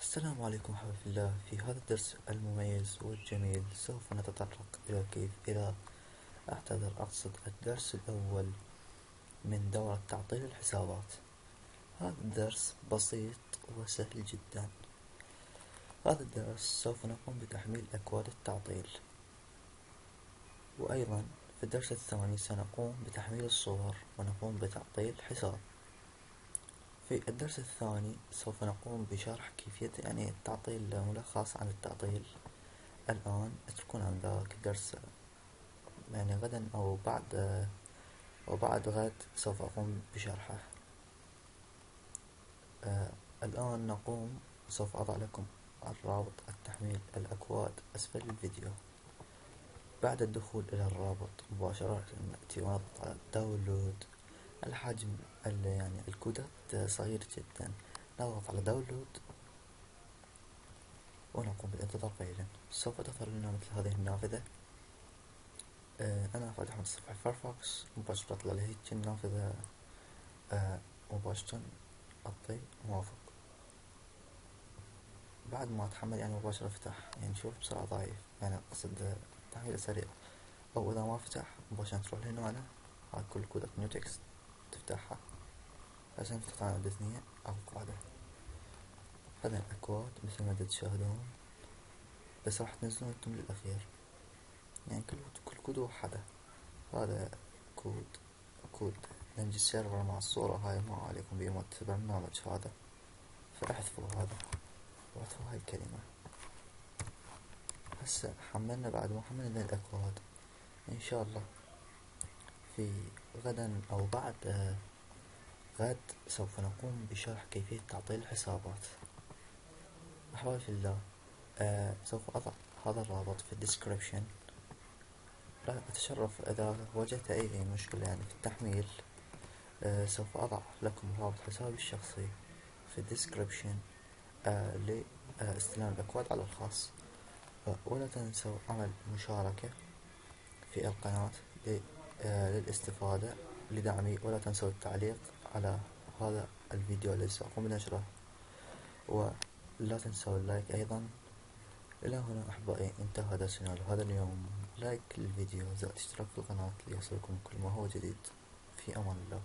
السلام عليكم حبايب الله. في هذا الدرس المميز والجميل سوف نتطرق إلى كيف إذا أقصد الدرس الأول من دورة تعطيل الحسابات. هذا الدرس بسيط وسهل جدا. هذا الدرس سوف نقوم بتحميل أكواد التعطيل، وأيضا في الدرس الثاني سنقوم بتحميل الصور ونقوم بتعطيل الحساب. في الدرس الثاني سوف نقوم بشرح كيفية تعطيل ملخص عن التعطيل. الآن اتركونا عن ذاك الدرس، غدا أو بعد غد سوف أقوم بشرحه. الآن سوف أضع لكم الرابط التحميل الأكواد أسفل الفيديو. بعد الدخول إلى الرابط مباشرة نأتي ونضغط على داونلود. الحجم الكودات صغير جدا. نضغط على داونلود ونقوم بالانتظار قليلا. سوف تظهر لنا مثل هذه النافذة. أنا فاتح متصفح فايرفوكس مباشرة أطلع لهيك النافذة. مباشرة أعطي موافق. بعد ما أتحمل مباشرة فتح، شوف بسرعة ضعيف، أقصد تحميل سريع. أو إذا ما فتح مباشرة تروح لهنا على هاي كل كودات نيو تكست تفتحها عشان تفتح على الدثنية أو القاعدة. هذا الأكواد مثل ما تشاهدون، بس راح تنزلون انتم للأخير، كل كود وحدة. هذا كود دمج السيرفر مع الصورة. هاي ما عليكم بإيمة برنامج هذا، فاحذفوا هذا واحذفوا هاي الكلمة. هسه حملنا. بعد ما حملنا الأكواد إن شاء الله في غدا أو بعد غد سوف نقوم بشرح كيفية تعطيل الحسابات. أحبابي في الله، سوف أضع هذا الرابط في الديسكريبشن. لا أتشرف إذا وجدت أي مشكلة في التحميل. سوف أضع لكم رابط حسابي الشخصي في الديسكريبشن لاستلام الأكواد على الخاص. ولا تنسوا عمل مشاركة في القناة للاستفادة لدعمي. ولا تنسوا التعليق على هذا الفيديو الذي سأقوم بنشره، ولا تنسوا اللايك أيضا. إلى هنا أحبائي انتهى درسنا لهذا اليوم. لايك للفيديو زائد اشتراك في القناة ليصلكم كل ما هو جديد. في أمان الله.